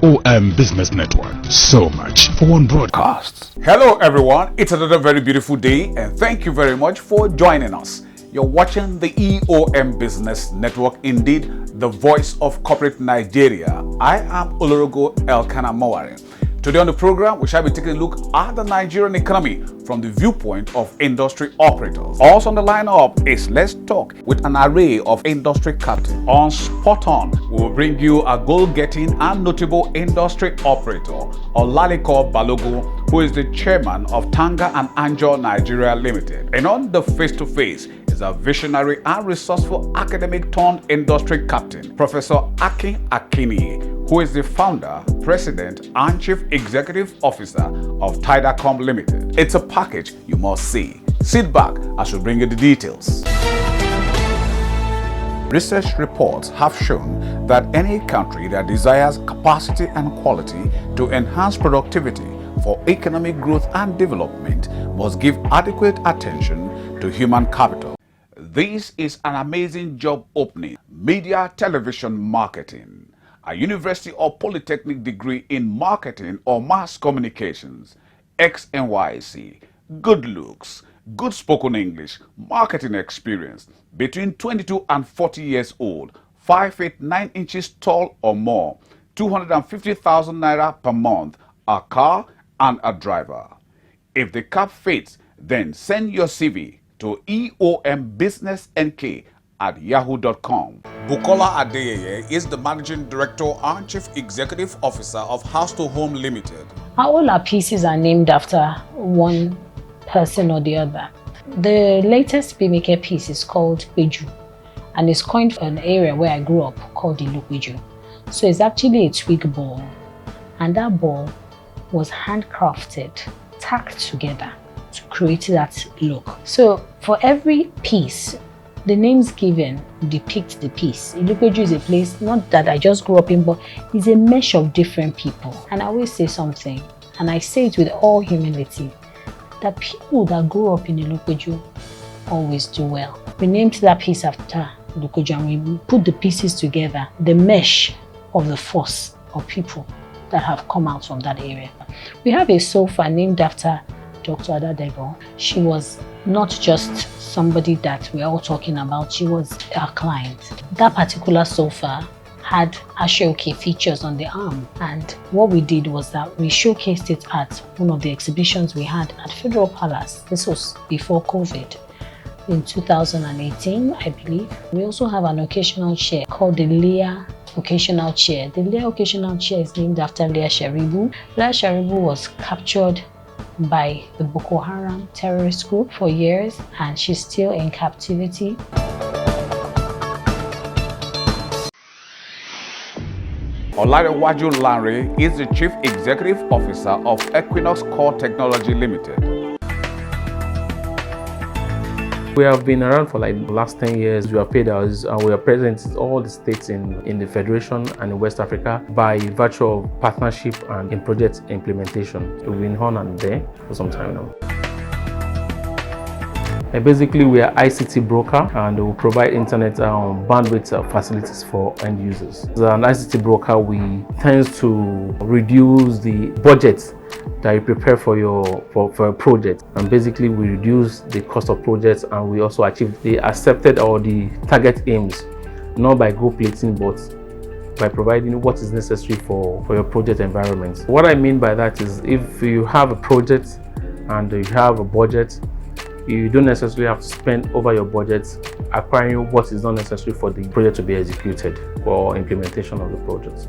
TYDACOM Business Network. So much for one broadcast. Hello everyone, it's another very beautiful day and thank you very much for joining us. You're watching the EOM Business Network, indeed the voice of corporate Nigeria. I am Olorogo Elkanah Mowari. Today on the program, we shall be taking a look at the Nigerian economy from the viewpoint of industry operators. Also on the lineup is Let's Talk with an array of industry captains. On Spot On, we will bring you a goal-getting and notable industry operator, Olaliko Balogun, who is the chairman of Tanger and ANJOR Nigeria Limited. And on the face-to-face is a visionary and resourceful academic turned industry captain, Professor Akin Akini, who is the founder, president, and chief executive officer of Tydacomm Limited. It's a package you must see. Sit back as we bring you the details. Research reports have shown that any country that desires capacity and quality to enhance productivity for economic growth and development must give adequate attention to human capital. This is an amazing job opening, media television marketing, a university or polytechnic degree in marketing or mass communications, XNYC, good looks, good spoken English, marketing experience, between 22 and 40 years old, 5 feet 9 inches tall or more, 250,000 naira per month, a car and a driver. If the cap fits, then send your CV to eombusinessnk@yahoo.com. Bukola Adeyeye is the managing director and chief executive officer of House to Home Limited. All our pieces are named after one person or the other. The latest BMK piece is called Beju, and it's coined for an area where I grew up called the Beju. So it's actually a twig ball, and that ball was handcrafted, tacked together to create that look. So for every piece, the names given depict the piece. Ilupeju is a place, not that I just grew up in, but it's a mesh of different people. And I always say something, and I say it with all humility, that people that grew up in Ilupeju always do well. We named that piece after Ilupeju, and we put the pieces together, the mesh of the force of people that have come out from that area. We have a sofa named after Dr. Adadego. She was not just somebody that we're all talking about, she was our client. That particular sofa had Ashoke features on the arm, and what we did was that we showcased it at one of the exhibitions we had at Federal Palace. This was before COVID, in 2018, I believe. We also have an occasional chair called the Leah Occasional Chair. The Leah Occasional Chair is named after Leah Sharibu. Leah Sharibu was captured by the Boko Haram terrorist group for years, and she's still in captivity. Olarewaju Lanre is the chief executive officer of Equinox Core Technology Limited. We have been around for like the last 10 years. We have paid us, and we are present in all the states in the Federation and in West Africa by virtue of partnership and in project implementation. We've been on and there for some time now. Basically, we are ICT broker, and we provide internet bandwidth facilities for end users. As an ICT broker, we tend to reduce the budget that you prepare for a project, and basically we reduce the cost of projects, and we also achieve the accepted or the target aims, not by gold plating but by providing what is necessary for your project environment. What I mean by that is, if you have a project and you have a budget, you don't necessarily have to spend over your budget acquiring what is not necessary for the project to be executed for implementation of the project.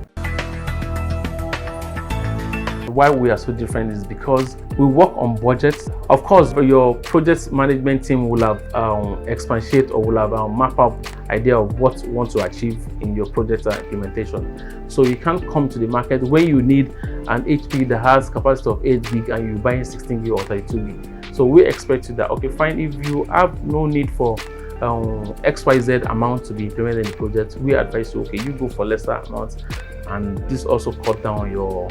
Why we are so different is because we work on budgets. Of course, your project management team will have expatiate or will have map out idea of what you want to achieve in your project implementation. So you can't come to the market when you need an HP that has capacity of 8 gig and you're buying 16 gig or 32 gig. So we expect you that, okay, fine, if you have no need for XYZ amount to be implemented in the project, we advise you, okay, you go for lesser amounts, and this also cut down your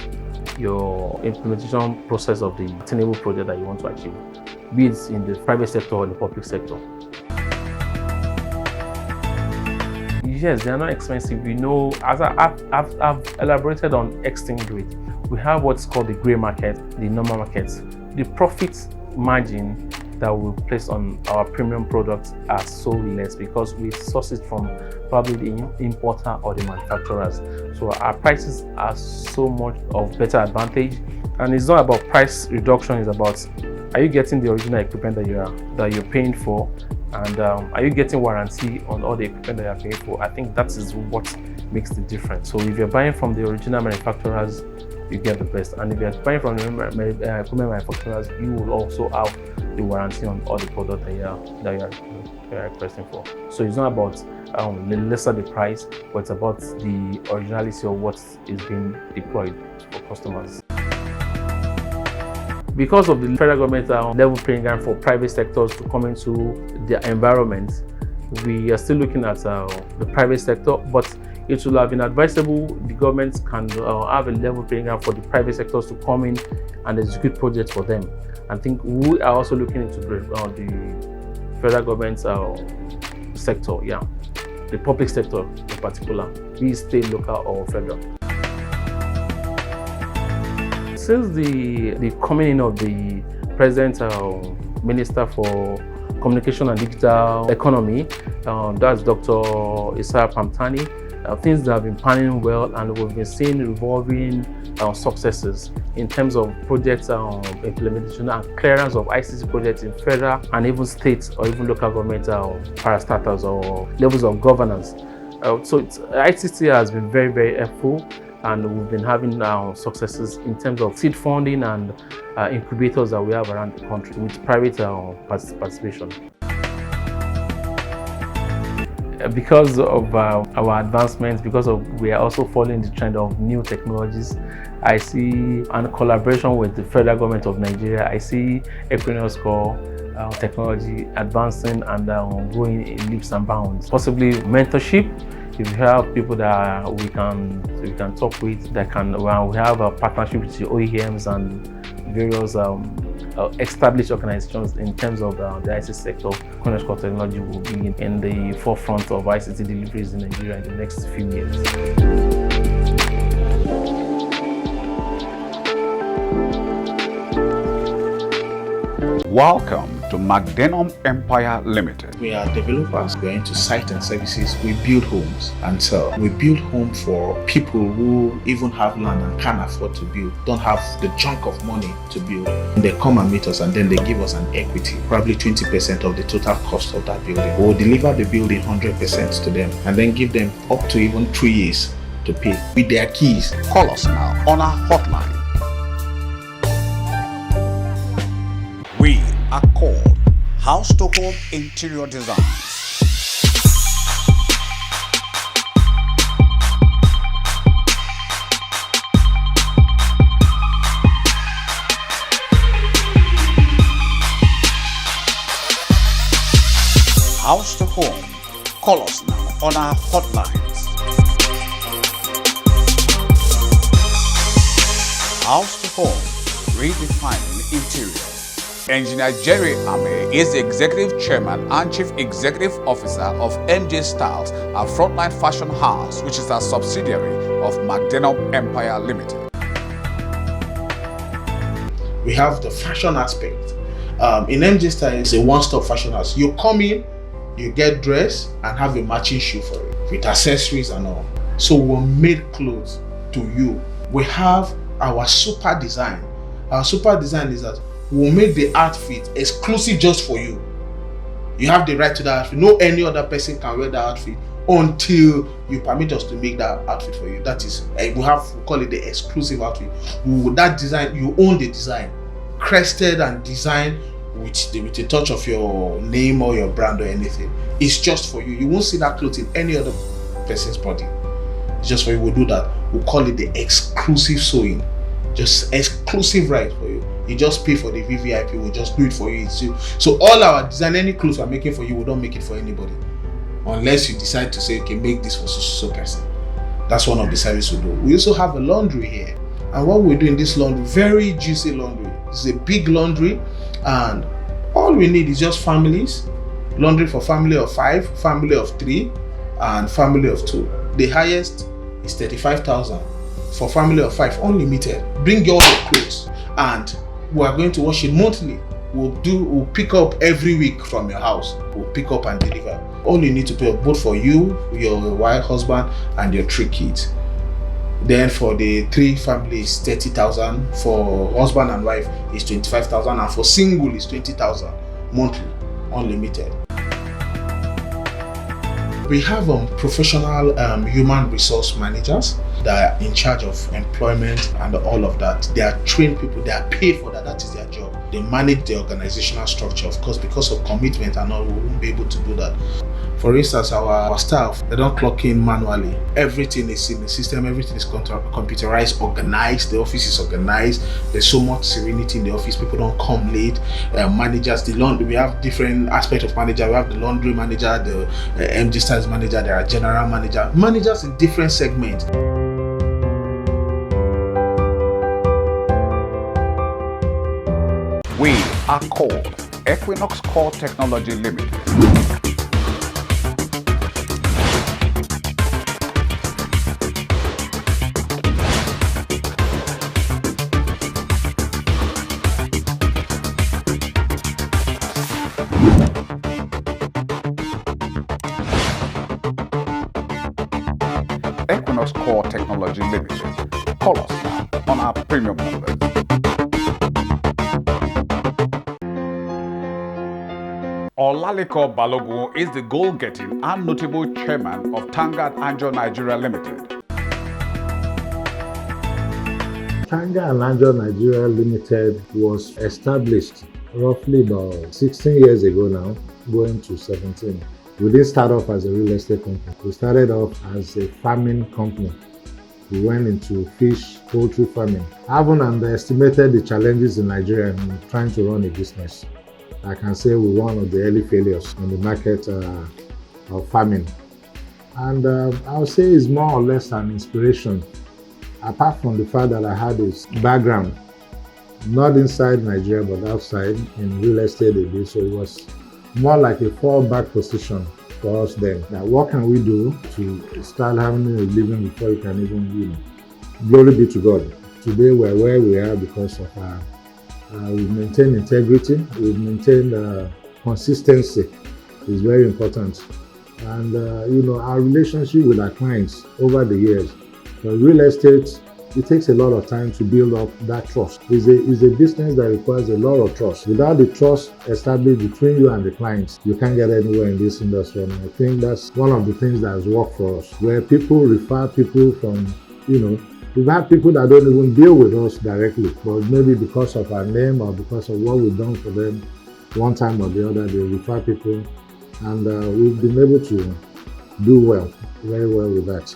implementation process of the attainable project that you want to achieve, be it in the private sector or the public sector. Yes, they are not expensive. You know, as I've elaborated on exchange rate, we have what's called the gray market, the normal market. The profit margin that we place on our premium products are so less because we source it from probably the importer or the manufacturers. So our prices are so much of better advantage. And it's not about price reduction, it's about, are you getting the original equipment that you're paying for, and are you getting warranty on all the equipment that you're paying for? I think that is what makes the difference. So if you're buying from the original manufacturers, you get the best, and if you're buying from the equipment manufacturers, you will also have the warranty on all the products that you're requesting for. So it's not about the lesser the price, but it's about the originality of what is being deployed for customers. Because of the federal government level playing ground for private sectors to come into the environment, we are still looking at the private sector, but it will have been advisable the government can have a level playing ground for the private sectors to come in and execute projects for them. I think we are also looking into the federal government sector, the public sector in particular, be it state, local, or federal. Since the coming in of the present Minister for Communication and Digital Economy, that's Dr. Isaiah Pamtani, things that have been panning well, and we've been seeing revolving successes in terms of project implementation and clearance of ICT projects in federal and even state or even local government parastatals or levels of governance. So ICT has been very, very helpful, and we've been having successes in terms of seed funding and incubators that we have around the country with private participation. Because of our advancements, we are also following the trend of new technologies, I see a collaboration with the federal government of Nigeria. I see Equinox technology advancing and growing in leaps and bounds. Possibly mentorship. If you have people that we can talk with, that can we have a partnership with the OEMs and various established organizations in terms of the ICT sector. Equinox technology will be in the forefront of ICT deliveries in Nigeria in the next few years. Welcome to Tanger Empire Limited. We are developers. We are into site and services. We build homes and sell. We build homes for people who even have land and can't afford to build, don't have the chunk of money to build. They come and meet us, and then they give us an equity, probably 20% of the total cost of that building. We'll deliver the building 100% to them, and then give them up to even 3 years to pay with their keys. Call us now on our hotline. We are called House to Home Interior Designs. House to Home. Call us now on our hotlines. House to Home, redefining interior. Engineer Jerry Ame is the Executive Chairman and Chief Executive Officer of MJ Stylez, a frontline fashion house, which is a subsidiary of Tanger Empire Limited. We have the fashion aspect. In MJ Stylez, it's a one-stop fashion house. You come in, you get dressed, and have a matching shoe for it, with accessories and all. So we'll make clothes to you. We have our super design. Our super design is that we'll make the outfit exclusive just for you. You have the right to that outfit. No any other person can wear that outfit until you permit us to make that outfit for you. That is, we call it the exclusive outfit. That design, you own the design, crested and designed with a touch of your name or your brand or anything. It's just for you. You won't see that cloth in any other person's body. It's just for you. We'll do that. We'll call it the exclusive sewing. Just exclusive right for you. You just pay for the VVIP, we'll just do it for you. So all our design, any clothes we're making for you, we don't make it for anybody. Unless you decide to say, okay, make this for so person. That's one of the services we do. We also have a laundry here. And what we do in this laundry, very juicy laundry. It's a big laundry, and all we need is just families. Laundry for family of 5, family of 3, and family of 2. The highest is 35,000 for family of 5, unlimited. Bring all your clothes and we are going to wash it monthly. We'll pick up every week from your house. We'll pick up and deliver. All you need to pay, both for you, your wife, husband, and your 3 kids. Then for the 3 families, 30,000. For husband and wife is 25,000, and for single is 20,000 monthly, unlimited. We have professional human resource managers that are in charge of employment and all of that. They are trained people, they are paid for that, that is their job. They manage the organizational structure. Of course, because of commitment and all, we won't be able to do that. For instance, our staff, they don't clock in manually. Everything is in the system, everything is computerized, organized. The office is organized. There's so much serenity in the office. People don't come late. Managers, we have different aspects of manager. We have the laundry manager, the MG Stylez manager, there are general manager, managers in different segments. We are called Equinox Core Technology Limited. Equinox Core Technology Limited. Call us now on our premium numbers. Olaliko Balogun is the goal-getting and notable chairman of Tanger ANJOR Nigeria Limited. Tanger ANJOR Nigeria Limited was established roughly about 16 years ago now, going to 17. We didn't start off as a real estate company. We started off as a farming company. We went into fish, poultry farming. I haven't underestimated the challenges in Nigeria in trying to run a business. I can say we're one of the early failures in the market of farming. And I would say it's more or less an inspiration, apart from the fact that I had this background, not inside Nigeria, but outside in real estate a bit. So it was more like a fallback position for us then. Now, what can we do to start having a living before you can even, glory be to God. Today we're where we are because of we've maintained integrity, we've maintained consistency is very important. And our relationship with our clients over the years. For real estate, it takes a lot of time to build up that trust. It's a business that requires a lot of trust. Without the trust established between you and the clients, you can't get anywhere in this industry. And I think that's one of the things that has worked for us, where people refer people from, we've had people that don't even deal with us directly, but maybe because of our name or because of what we've done for them one time or the other, they refer people, and we've been able to do very well with that.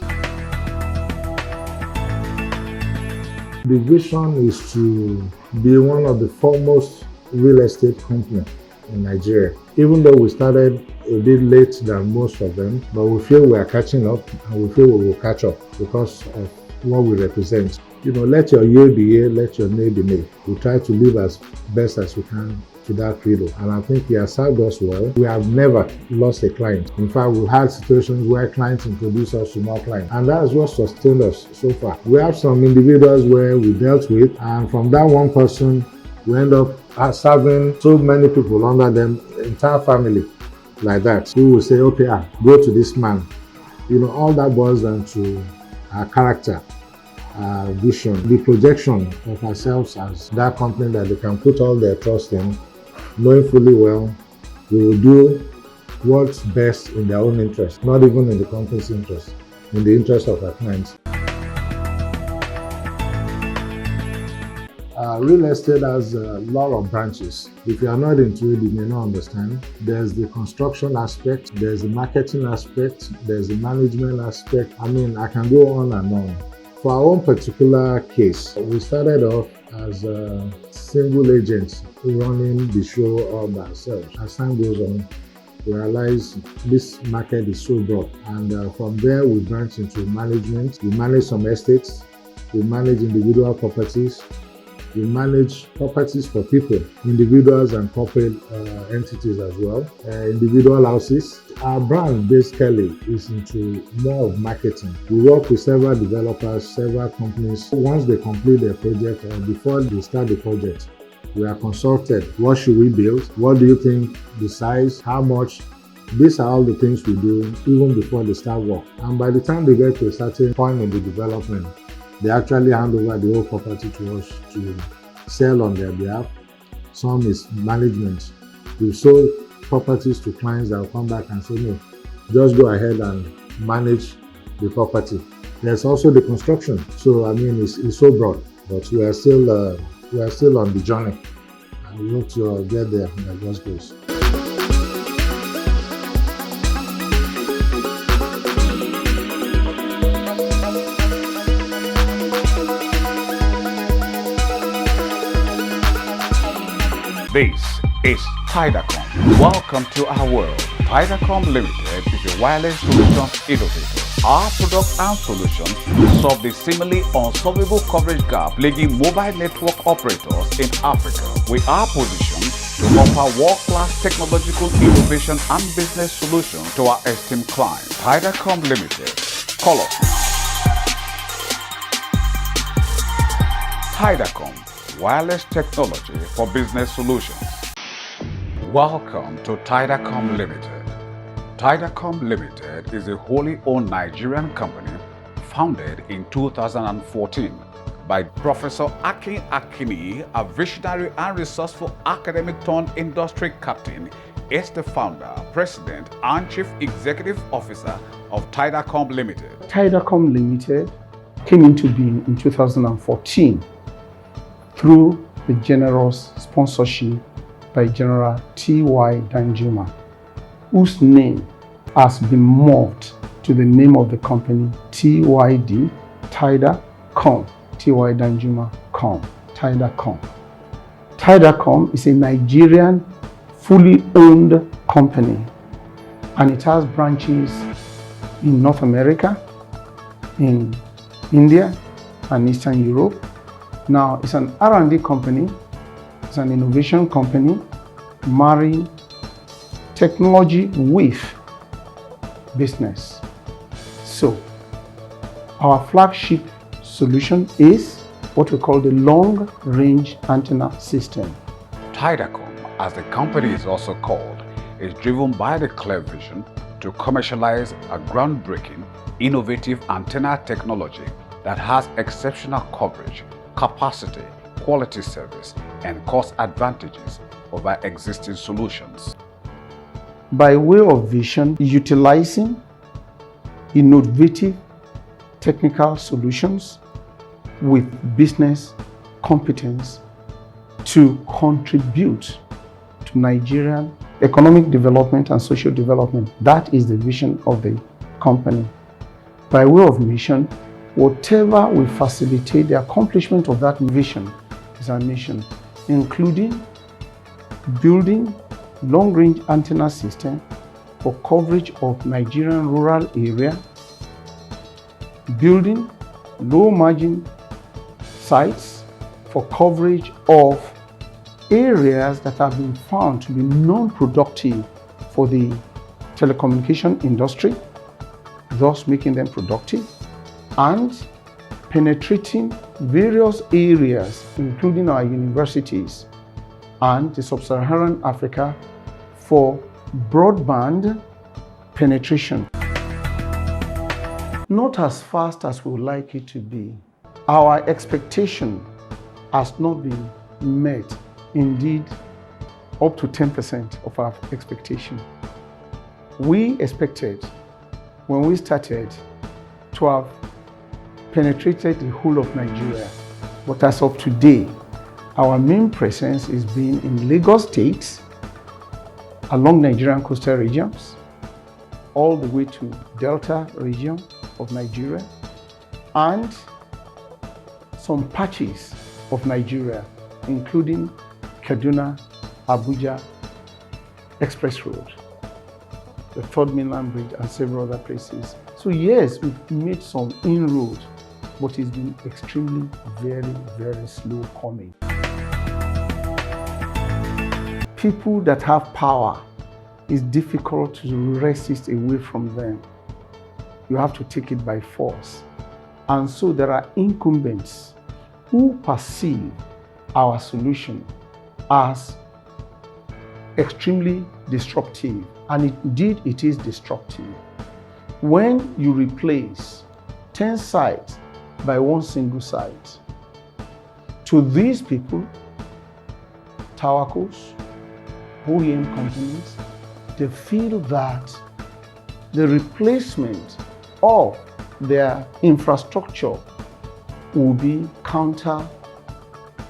The vision is to be one of the foremost real estate company in Nigeria. Even though we started a bit late than most of them, but we feel we are catching up, and we feel we will catch up because of what we represent. Let your yea be yea, let your nay be nay. We try to live as best as we can to that credo, and I think he has served us well. We have never lost a client. In fact, we've had situations where clients introduce us to more clients, and that's what sustained us so far. We have some individuals where we dealt with, and from that one person, we end up serving so many people under them, entire family like that. We will say, okay, go to this man. All that boils down to our character, our vision, the projection of ourselves as that company that they can put all their trust in, knowing fully well we will do what's best in their own interest, not even in the company's interest, in the interest of our clients. Real estate has a lot of branches. If you are not into it, you may not understand. There's the construction aspect, there's the marketing aspect, there's the management aspect. I can go on and on. For our own particular case, we started off as single agents running the show all by ourselves. As time goes on, we realize this market is so broad, and from there we branch into management. We manage some estates, we manage individual properties, We manage properties for people, individuals and corporate entities as well, individual houses. Our brand basically is into more of marketing. We work with several developers, several companies. Once they complete their project or before they start the project, we are consulted. What should we build? What do you think? The size? How much? These are all the things we do even before they start work. And by the time they get to a certain point in the development, they actually hand over the whole property to us to sell on their behalf. Some is management. We've sold properties to clients that will come back and say, no, just go ahead and manage the property. There's also the construction. So, I mean, it's so broad, but we are still on the journey. And we hope to get there by God's grace. This is Tydacomm. Welcome to our world. Tydacomm Limited is a wireless solutions innovator. Our products and solutions solve the seemingly unsolvable coverage gap plaguing mobile network operators in Africa. We are positioned to offer world-class technological innovation and business solutions to our esteemed clients. Tydacomm Limited. Call us. Tydacomm. Wireless technology for business solutions. Welcome to Tydacomm Limited. Tydacomm Limited is a wholly owned Nigerian company founded in 2014 by Professor Akin Akini, a visionary and resourceful academic turned industry captain, is the founder, president, and chief executive officer of Tydacomm Limited. Tydacomm Limited came into being in 2014 through the generous sponsorship by General TYDACOM, whose name has been morphed to the name of the company TYD, TYDACOM, TYDACOM, Tydacomm. Tydacomm is a Nigerian fully owned company, and it has branches in North America, in India and Eastern Europe. Now, it's an R&D company, it's an innovation company, marrying technology with business. So, our flagship solution is what we call the long-range antenna system. Tydacomm, as the company is also called, is driven by the clear vision to commercialize a groundbreaking, innovative antenna technology that has exceptional coverage, capacity, quality service, and cost advantages over existing solutions. By way of vision, utilizing innovative technical solutions with business competence to contribute to Nigerian economic development and social development. That is the vision of the company. By way of mission, whatever will facilitate the accomplishment of that vision is our mission, including building long-range antenna system for coverage of Nigerian rural area, building low-margin sites for coverage of areas that have been found to be non-productive for the telecommunication industry, thus making them productive, and penetrating various areas, including our universities and the sub-Saharan Africa, for broadband penetration. Not as fast as we would like it to be. Our expectation has not been met. Indeed, up to 10% of our expectation. We expected, when we started, to have penetrated the whole of Nigeria. But as of today, our main presence is being in Lagos State, along Nigerian coastal regions, all the way to Delta region of Nigeria, and some patches of Nigeria, including Kaduna, Abuja, Express Road, the Third Mainland Bridge, and several other places. So yes, we've made some inroads, but it's been extremely, very, very slow coming. people that have power, it's difficult to resist away from them. You have to take it by force. And so there are incumbents who perceive our solution as extremely disruptive, and indeed it is disruptive. When you replace 10 sites by one single site, to these people, towercos, OEM companies, they feel that the replacement of their infrastructure will be counter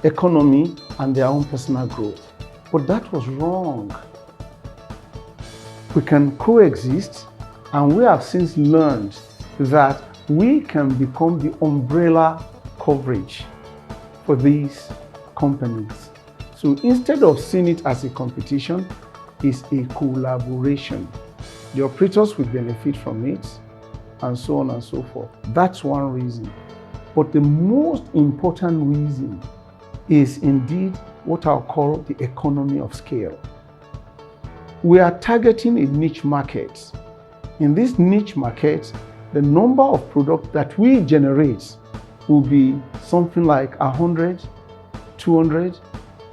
economy and their own personal growth. But that was wrong. We can coexist, and we have since learned that we can become the umbrella coverage for these companies. So instead of seeing it as a competition, it's a collaboration. The operators will benefit from it, and so on and so forth. That's one reason. But the most important reason is indeed what I'll call the economy of scale. We are targeting a niche market. In this niche market, the number of products that we generate will be something like 100, 200.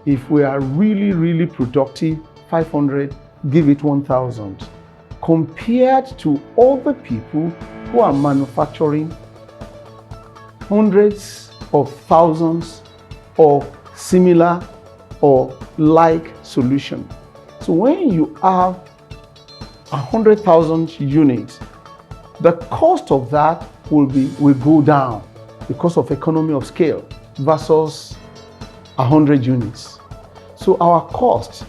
If we are really, really productive, 500, give it 1,000. Compared to other people who are manufacturing hundreds of thousands of similar or like solution. So when you have 100,000 units, the cost of that will go down because of economy of scale versus 100 units. So our cost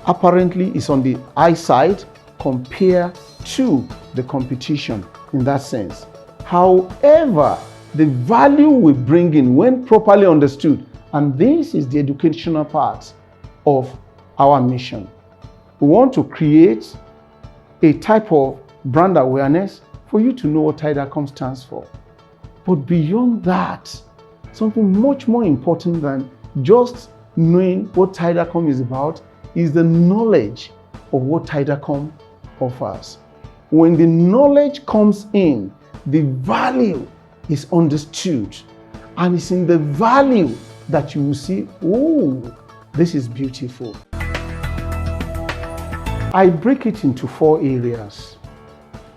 apparently is on the high side compared to the competition in that sense. However, the value we bring in when properly understood, and this is the educational part of our mission. We want to create a type of brand awareness for you to know what TYDACOM stands for. But beyond that, something much more important than just knowing what TYDACOM is about is the knowledge of what TYDACOM offers. When the knowledge comes in, the value is understood, and it's in the value that you will see, oh, this is beautiful. I break it into 4 areas.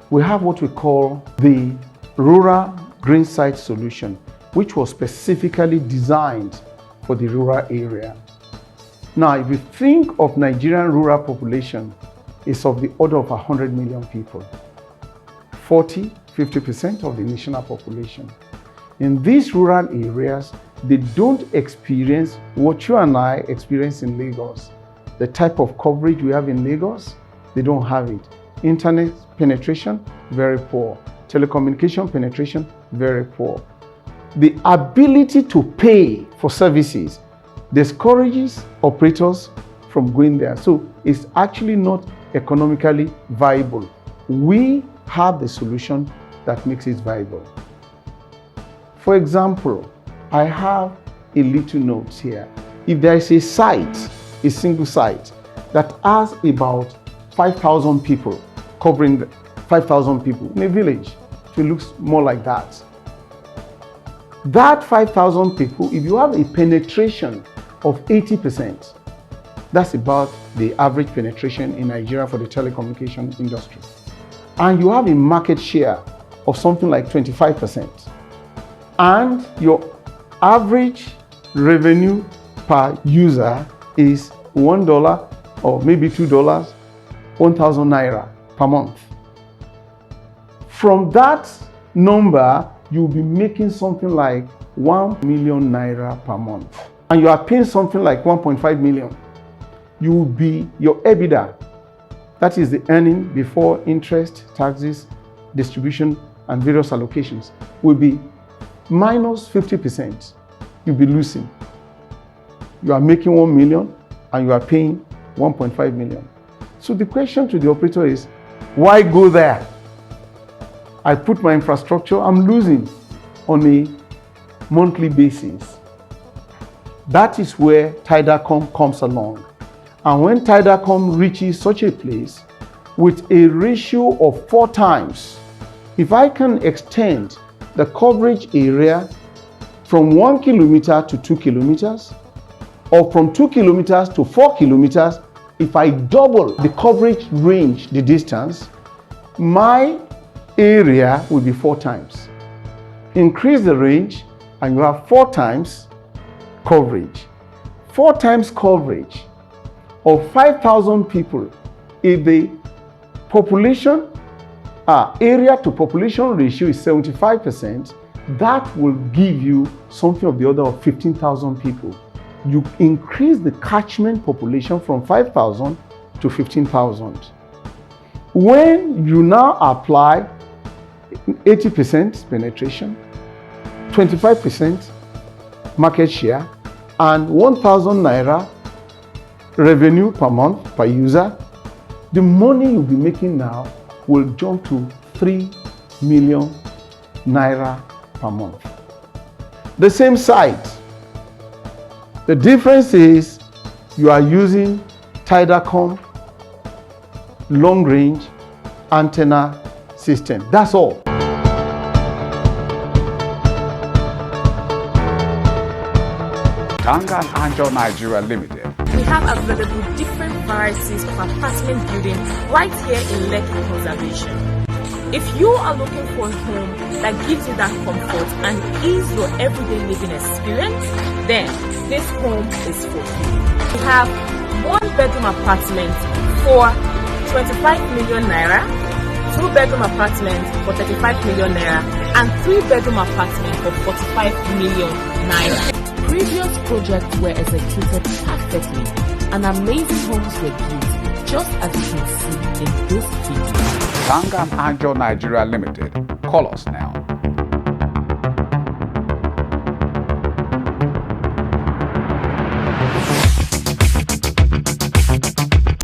We have what we call the rural green site solution, which was specifically designed for the rural area. Now, if you think of Nigerian rural population, it's of the order of 100 million people, 40–50% of the national population. In these rural areas, they don't experience what you and I experience in Lagos. The type of coverage we have in Lagos, they don't have it. Internet penetration, very poor. Telecommunication penetration, very poor. The ability to pay for services discourages operators from going there. So it's actually not economically viable. We have the solution that makes it viable. For example, I have a little note here. If there is a site, a single site, that has about 5,000 people, covering 5,000 people in a village, it looks more like that. That 5,000 people, if you have a penetration of 80%, that's about the average penetration in Nigeria for the telecommunication industry. And you have a market share of something like 25%. And your average revenue per user is $1 or maybe $2, 1,000 naira per month. From that number, you'll be making something like 1 million naira per month. And you are paying something like 1.5 million. You will be, your EBITDA, that is the earning before interest, taxes, distribution, and various allocations, will be minus 50%. You'll be losing. You are making 1 million and you are paying 1.5 million. So the question to the operator is, why go there? I put my infrastructure, I'm losing on a monthly basis. That is where TYDACOM comes along. And when Tydacomm reaches such a place with a ratio of 4 times, if I can extend the coverage area from 1 kilometer to 2 kilometers, or from 2 kilometers to 4 kilometers, if I double the coverage range, the distance, my area will be 4 times. Increase the range and you have 4 times coverage. 4 times coverage of 5,000 people. If the population area to population ratio is 75%, that will give you something of the order of 15,000 people. You increase the catchment population from 5,000 to 15,000. When you now apply 80% penetration, 25% market share, and 1,000 naira revenue per month per user, the money you'll be making now will jump to 3 million naira per month. The same site. The difference is you are using Tydacomm long range antenna system. That's all. Tanger and ANJOR Nigeria Limited. We have available different varieties of apartment building right here in Lekki Conservation. If you are looking for a home that gives you that comfort and ease your everyday living experience, then this home is for you. We have 1-bedroom apartment for 25 million naira, 2-bedroom apartment for 35 million naira, and 3-bedroom apartment for 45 million naira. Previous projects were executed perfectly and amazing homes were built, just as you can see in this video. Tanger and ANJOR Nigeria Limited. Call us now.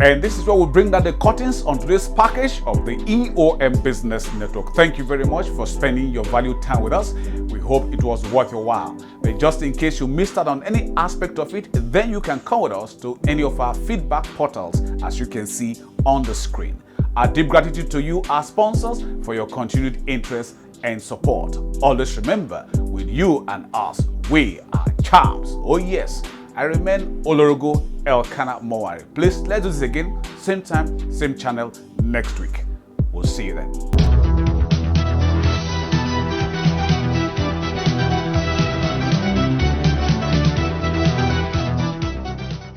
And this is where we bring down the curtains on today's package of the EOM Business Network. Thank you very much for spending your valued time with us. We hope it was worth your while. But just in case you missed out on any aspect of it, then you can come with us to any of our feedback portals, as you can see on the screen. Our deep gratitude to you, our sponsors, for your continued interest and support. Always remember, with you and us, we are champs. Oh yes, I remain Olorogo Elkanah Mowari. Please, let's do this again, same time, same channel next week. We'll see you then.